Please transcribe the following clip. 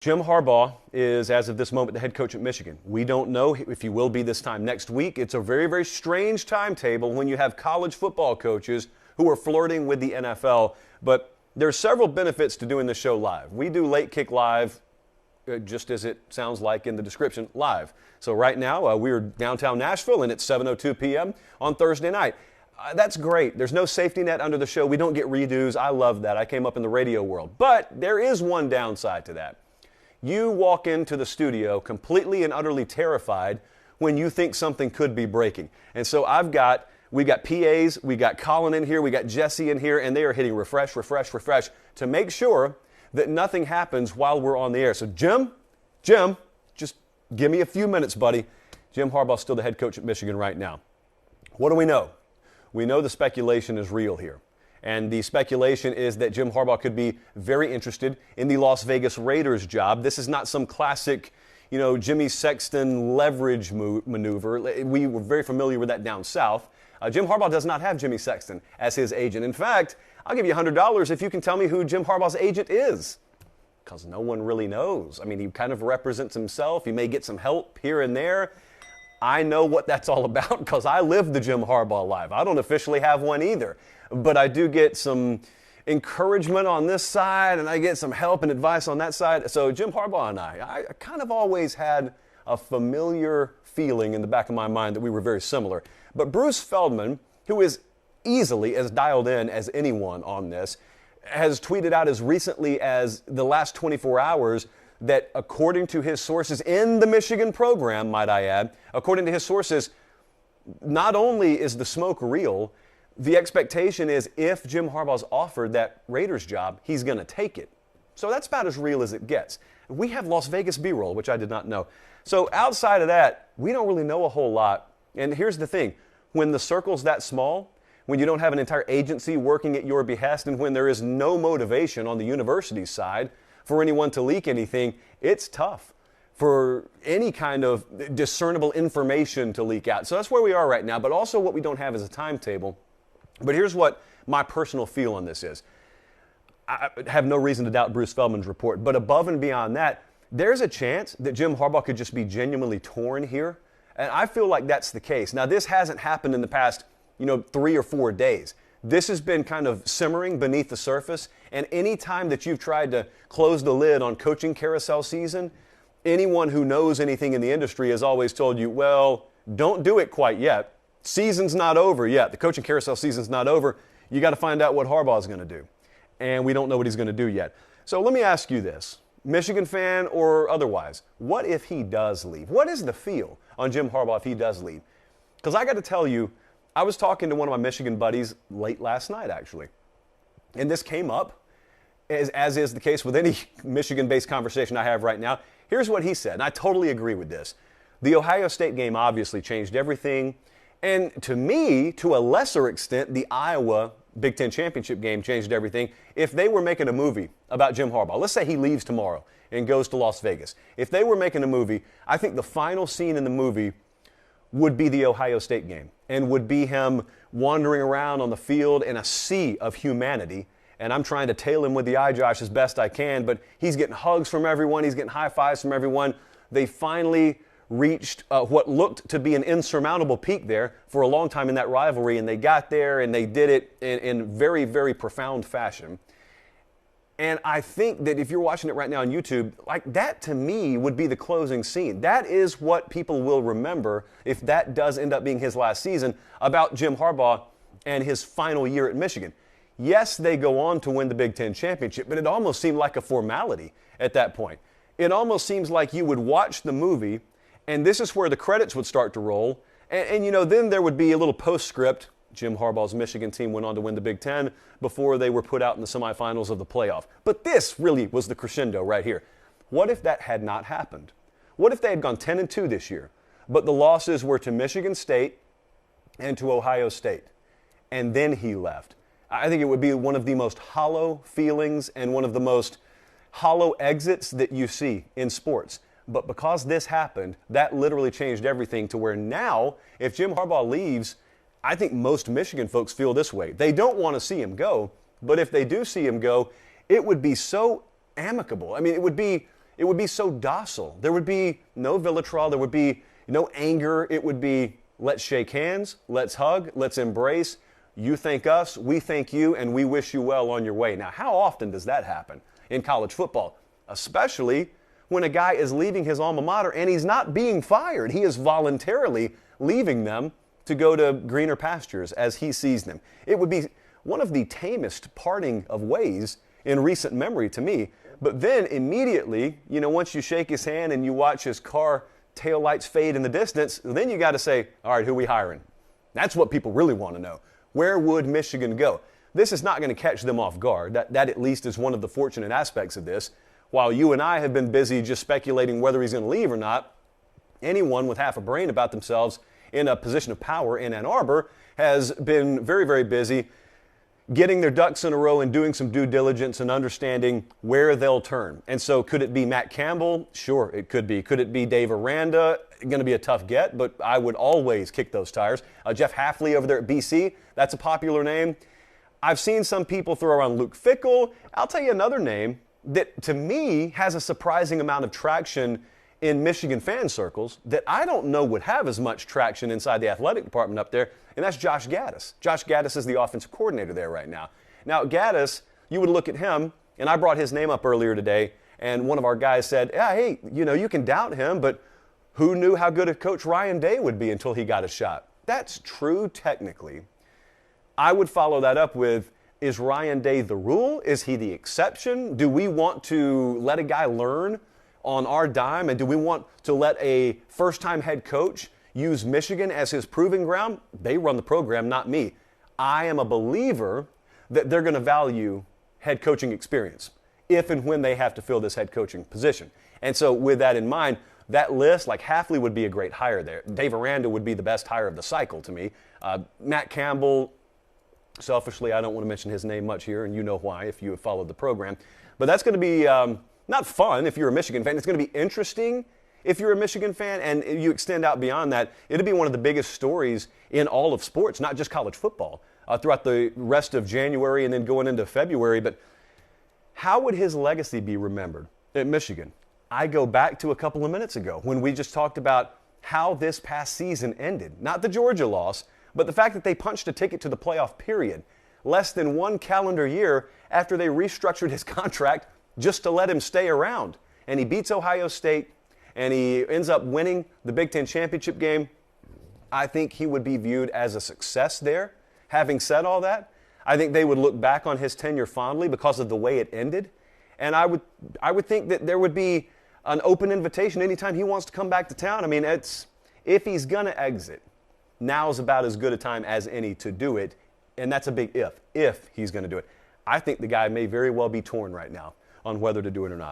Jim Harbaugh is, as of this moment, the head coach at Michigan. We don't know if he will be this time next week. It's a very, very strange timetable when you have college football coaches who are flirting with the NFL. But there are several benefits to doing this show live. We do Late Kick Live, just as it sounds like in the description, live. So right now, we're downtown Nashville, and it's 7:02 p.m. on Thursday night. That's great. There's no safety net under the show. We don't get redos. I love that. I came up in the radio world. But there is one downside to that. You walk into the studio completely and utterly terrified when you think something could be breaking. And so we got PAs, we got Colin in here, we got Jesse in here, and they are hitting refresh, refresh, refresh to make sure that nothing happens while we're on the air. So Jim, just give me a few minutes, buddy. Jim Harbaugh's still the head coach at Michigan right now. What do we know? We know the speculation is real here. And the speculation is that Jim Harbaugh could be very interested in the Las Vegas Raiders job. This is not some classic, Jimmy Sexton leverage maneuver. We were very familiar with that down south. Jim Harbaugh does not have Jimmy Sexton as his agent. In fact, I'll give you $100 if you can tell me who Jim Harbaugh's agent is. Because no one really knows. I mean, he kind of represents himself. He may get some help here and there. I know what that's all about because I live the Jim Harbaugh life. I don't officially have one either. But I do get some encouragement on this side, and I get some help and advice on that side. So Jim Harbaugh and I kind of always had a familiar feeling in the back of my mind that we were very similar. But Bruce Feldman, who is easily as dialed in as anyone on this, has tweeted out as recently as the last 24 hours that according to his sources in the Michigan program, might I add, according to his sources, not only is the smoke real, the expectation is if Jim Harbaugh's offered that Raiders job, he's going to take it. So that's about as real as it gets. We have Las Vegas B-roll, which I did not know. So outside of that, we don't really know a whole lot. And here's the thing. When the circle's that small, when you don't have an entire agency working at your behest, and when there is no motivation on the university side for anyone to leak anything, it's tough for any kind of discernible information to leak out. So that's where we are right now. But also what we don't have is a timetable. But here's what my personal feel on this is. I have no reason to doubt Bruce Feldman's report, but above and beyond that, there's a chance that Jim Harbaugh could just be genuinely torn here, and I feel like that's the case. Now, this hasn't happened in the past, 3 or 4 days. This has been kind of simmering beneath the surface, and any time that you've tried to close the lid on coaching carousel season, anyone who knows anything in the industry has always told you, well, don't do it quite yet. Season's not over yet. The coaching carousel season's not over. You got to find out what Harbaugh's going to do. And we don't know what he's going to do yet. So let me ask you this, Michigan fan or otherwise, what if he does leave? What is the feel on Jim Harbaugh if he does leave? Because I got to tell you, I was talking to one of my Michigan buddies late last night, actually. And this came up, as is the case with any Michigan-based conversation I have right now. Here's what he said, and I totally agree with this. The Ohio State game obviously changed everything. And to me, to a lesser extent, the Iowa Big Ten Championship game changed everything. If they were making a movie about Jim Harbaugh, let's say he leaves tomorrow and goes to Las Vegas. If they were making a movie, I think the final scene in the movie would be the Ohio State game and would be him wandering around on the field in a sea of humanity. And I'm trying to tail him with the eye, Josh, as best I can, but he's getting hugs from everyone. He's getting high fives from everyone. They finally reached what looked to be an insurmountable peak there for a long time in that rivalry, and they got there and they did it in very, very profound fashion. And I think that if you're watching it right now on YouTube, like that to me would be the closing scene. That is what people will remember if that does end up being his last season about Jim Harbaugh and his final year at Michigan. Yes, they go on to win the Big Ten Championship, but it almost seemed like a formality at that point. It almost seems like you would watch the movie and this is where the credits would start to roll. And then there would be a little postscript. Jim Harbaugh's Michigan team went on to win the Big Ten before they were put out in the semifinals of the playoff. But this really was the crescendo right here. What if that had not happened? What if they had gone 10-2 this year, but the losses were to Michigan State and to Ohio State, and then he left? I think it would be one of the most hollow feelings and one of the most hollow exits that you see in sports. But because this happened, that literally changed everything to where now, if Jim Harbaugh leaves, I think most Michigan folks feel this way. They don't want to see him go, but if they do see him go, it would be so amicable. I mean, it would be it would be so docile. There would be no vitriol. There would be no anger. It would be, let's shake hands, let's hug, let's embrace. You thank us, we thank you, and we wish you well on your way. Now, how often does that happen in college football? Especially when a guy is leaving his alma mater and he's not being fired. He is voluntarily leaving them to go to greener pastures as he sees them. It would be one of the tamest parting of ways in recent memory to me. But then immediately, once you shake his hand and you watch his car taillights fade in the distance, then you got to say, all right, who are we hiring? That's what people really want to know. Where would Michigan go? This is not going to catch them off guard. That at least is one of the fortunate aspects of this. While you and I have been busy just speculating whether he's going to leave or not, anyone with half a brain about themselves in a position of power in Ann Arbor has been very, very busy getting their ducks in a row and doing some due diligence and understanding where they'll turn. And so could it be Matt Campbell? Sure, it could be. Could it be Dave Aranda? Going to be a tough get, but I would always kick those tires. Jeff Hafley over there at BC, that's a popular name. I've seen some people throw around Luke Fickell. I'll tell you another name that to me has a surprising amount of traction in Michigan fan circles that I don't know would have as much traction inside the athletic department up there, and that's Josh Gaddis. Josh Gaddis is the offensive coordinator there right now. Now, Gaddis, you would look at him, and I brought his name up earlier today, and one of our guys said, yeah, hey, you can doubt him, but who knew how good a coach Ryan Day would be until he got a shot? That's true technically. I would follow that up with, is Ryan Day the rule? Is he the exception? Do we want to let a guy learn on our dime? And do we want to let a first-time head coach use Michigan as his proving ground? They run the program, not me. I am a believer that they're going to value head coaching experience if and when they have to fill this head coaching position. And so with that in mind, that list, like Hafley would be a great hire there. Dave Aranda would be the best hire of the cycle to me. Matt Campbell, selfishly, I don't want to mention his name much here, and you know why if you have followed the program. But that's going to be not fun if you're a Michigan fan. It's going to be interesting if you're a Michigan fan, and you extend out beyond that. It'll be one of the biggest stories in all of sports, not just college football, throughout the rest of January and then going into February. But how would his legacy be remembered at Michigan? I go back to a couple of minutes ago when we just talked about how this past season ended. Not the Georgia loss, but the fact that they punched a ticket to the playoff period less than one calendar year after they restructured his contract just to let him stay around. And he beats Ohio State, and he ends up winning the Big Ten championship game. I think he would be viewed as a success there. Having said all that, I think they would look back on his tenure fondly because of the way it ended. And I would think that there would be an open invitation anytime he wants to come back to town. I mean, if he's going to exit, now's about as good a time as any to do it. And that's a big if he's going to do it. I think the guy may very well be torn right now on whether to do it or not.